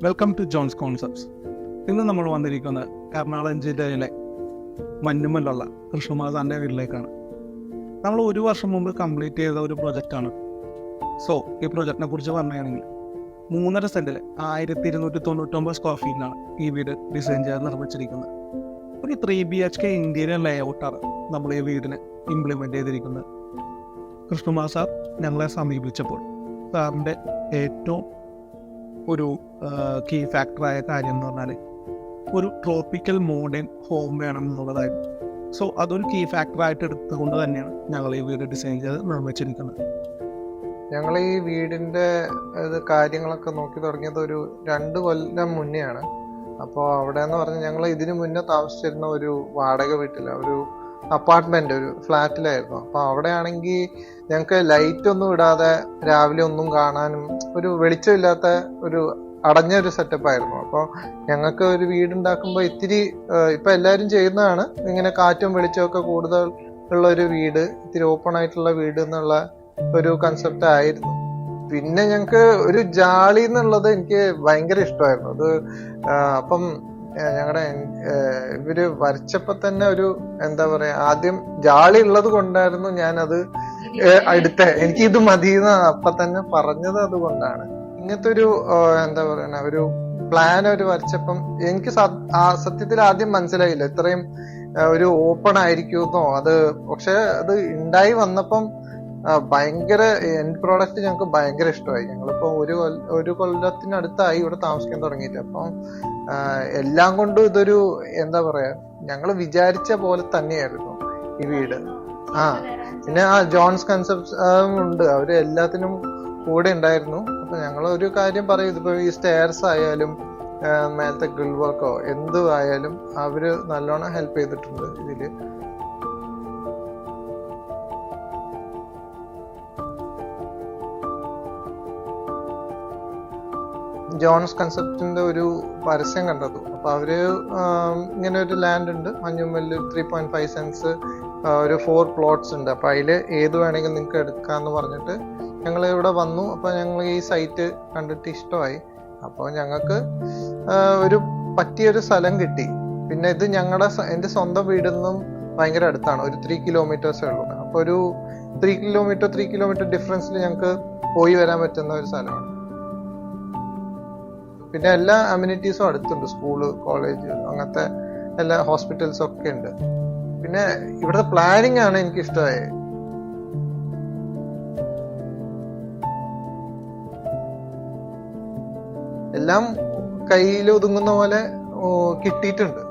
Welcome to John's concepts. ഇന്ന് നമ്മൾ വന്നിരിക്കുന്നത് എറണാകുളം ജില്ലയിലെ മഞ്ഞുമലുള്ള കൃഷ്ണമാസാൻ്റെ വീട്ടിലേക്കാണ്. നമ്മൾ 1 വർഷം മുമ്പ് കംപ്ലീറ്റ് ചെയ്ത ഒരു പ്രൊജക്റ്റാണ്. ഈ പ്രൊജക്റ്റിനെ കുറിച്ച് പറയുകയാണെങ്കിൽ 3.5 സെൻറ്റിൽ 1299 സ്ക്വയർ ഫീറ്റിലാണ് ഈ വീട് ഡിസൈൻ ചെയ്ത് നിർമ്മിച്ചിരിക്കുന്നത്. ഒരു 3 BHK ഇന്റീരിയർ ലേഔട്ടാണ് നമ്മൾ ഈ വീടിന് ഇംപ്ലിമെൻ്റ് ചെയ്തിരിക്കുന്നത്. കൃഷ്ണമാസ് സാർ ഞങ്ങളെ സമീപിച്ചപ്പോൾ സാറിൻ്റെ ഏറ്റവും ഒരു കീ ഫാക്ടറായ കാര്യം എന്ന് പറഞ്ഞാൽ ഒരു ട്രോപ്പിക്കൽ മോഡേൺ ഹോം വേണം എന്നുള്ളതായിരുന്നു. അതൊരു കീ ഫാക്ടറായിട്ട് എടുത്തുകൊണ്ട് തന്നെയാണ് ഞങ്ങൾ ഈ വീട് ഡിസൈൻ ചെയ്ത് നിർമ്മിച്ചിരിക്കുന്നത്. ഞങ്ങൾ ഈ വീടിൻ്റെ കാര്യങ്ങളൊക്കെ നോക്കി തുടങ്ങിയത് ഒരു 2 കൊല്ലം മുന്നെയാണ്. അപ്പോൾ അവിടെ എന്ന് പറഞ്ഞാൽ ഞങ്ങൾ ഇതിനു മുന്നേ താമസിച്ചിരുന്ന ഒരു വാടക വീട്ടിൽ, ഒരു അപ്പാർട്ട്മെന്റ്, ഒരു ഫ്ലാറ്റിലായിരുന്നു. അപ്പോൾ അവിടെ ആണെങ്കിൽ ഞങ്ങൾക്ക് ലൈറ്റ് ഒന്നും ഇടാതെ രാവിലെ ഒന്നും കാണാനും ഒരു വെളിച്ചമില്ലാത്ത ഒരു അടഞ്ഞൊരു സെറ്റപ്പായിരുന്നു. അപ്പോൾ ഞങ്ങൾക്ക് ഒരു വീടുണ്ടാക്കുമ്പോൾ ഇത്തിരി ഇപ്പം എല്ലാവരും ചെയ്യുന്നതാണ്, ഇങ്ങനെ കാറ്റും വെളിച്ചമൊക്കെ കൂടുതൽ ഉള്ള ഒരു വീട്, ഇത്തിരി ഓപ്പൺ ആയിട്ടുള്ള വീട് എന്നുള്ള ഒരു കൺസെപ്റ്റ് ആയിരുന്നു. പിന്നെ ഞങ്ങൾക്ക് ഒരു ജാളി എന്നുള്ളത് എനിക്ക് ഭയങ്കര ഇഷ്ടമായിരുന്നു. അത് അപ്പം ഞങ്ങളുടെ ഇവര് വരച്ചപ്പോ തന്നെ ഒരു എന്താ പറയാ, ആദ്യം ജാളി ഉള്ളത് കൊണ്ടായിരുന്നു ഞാനത് എനിക്ക് ഇത് മതിയെന്ന് അപ്പൊ തന്നെ പറഞ്ഞത്. അതുകൊണ്ടാണ് ഇങ്ങനത്തെ ഒരു എന്താ പറയണ ഒരു പ്ലാൻ ഒരു വരച്ചപ്പം എനിക്ക് സത്യത്തിൽ ആദ്യം മനസ്സിലായില്ല ഇത്രയും ഒരു ഓപ്പൺ ആയിരിക്കുമെന്നോ. പക്ഷെ അത് ഉണ്ടായി വന്നപ്പം ഭയങ്കര എൻഡ് പ്രോഡക്റ്റ് ഞങ്ങൾക്ക് ഭയങ്കര ഇഷ്ടമായി. ഞങ്ങളിപ്പോ ഒരു കൊല്ലത്തിനടുത്തായി ഇവിടെ താമസിക്കാൻ തുടങ്ങിയിട്ട്. അപ്പം എല്ലാം കൊണ്ടും ഇതൊരു എന്താ പറയാ, ഞങ്ങൾ വിചാരിച്ച പോലെ തന്നെയായിരുന്നു ഈ വീട്. പിന്നെ ജോൺസ് കൺസെപ്റ്റ്സ് ഉണ്ട്, അവര് എല്ലാത്തിനും കൂടെ ഉണ്ടായിരുന്നു. അപ്പൊ ഞങ്ങൾ ഒരു കാര്യം പറയും, ഇതിപ്പോ ഈ സ്റ്റെയർസ് ആയാലും മേലത്തെ ഗ്രിൽ വർക്കോ എന്ത് ആയാലും അവര് നല്ലോണം ഹെൽപ്പ് ചെയ്തിട്ടുണ്ട് ഇതില്. ജോൺസ് കൺസെപ്റ്റിന്റെ ഒരു പരസ്യം കണ്ടത്. അപ്പൊ അവര് ഇങ്ങനെ ഒരു ലാൻഡ് ഉണ്ട് മഞ്ഞുമല്ല്, 3.5 സെൻസ്, ഒരു 4 പ്ലോട്ട്സ് ഉണ്ട്. അപ്പൊ അതില് ഏത് വേണമെങ്കിലും നിങ്ങൾക്ക് എടുക്കാന്ന് പറഞ്ഞിട്ട് ഞങ്ങൾ ഇവിടെ വന്നു. അപ്പൊ ഞങ്ങൾ ഈ സൈറ്റ് കണ്ടിട്ട് ഇഷ്ടമായി. അപ്പോൾ ഞങ്ങൾക്ക് ഒരു പറ്റിയൊരു സ്ഥലം കിട്ടി. പിന്നെ ഇത് എന്റെ സ്വന്തം വീടിൽ നിന്നും ഭയങ്കര അടുത്താണ്, ഒരു 3 കിലോമീറ്റേഴ്സേ ഉള്ളൂ. അപ്പൊ ഒരു 3 കിലോമീറ്റർ ഡിഫറൻസിൽ ഞങ്ങൾക്ക് പോയി വരാൻ പറ്റുന്ന ഒരു സ്ഥലമാണ്. പിന്നെ എല്ലാ അമ്യൂണിറ്റീസും അടുത്തുണ്ട്, സ്കൂള്, കോളേജ്, അങ്ങനത്തെ എല്ലാ ഹോസ്പിറ്റൽസും ഒക്കെ ഉണ്ട്. പിന്നെ ഇവിടുത്തെ പ്ലാനിങ് ആണ് എനിക്ക് ഇഷ്ടമായത്. എല്ലാം കയ്യിൽ ഒതുങ്ങുന്ന പോലെ കിട്ടിയിട്ടുണ്ട്.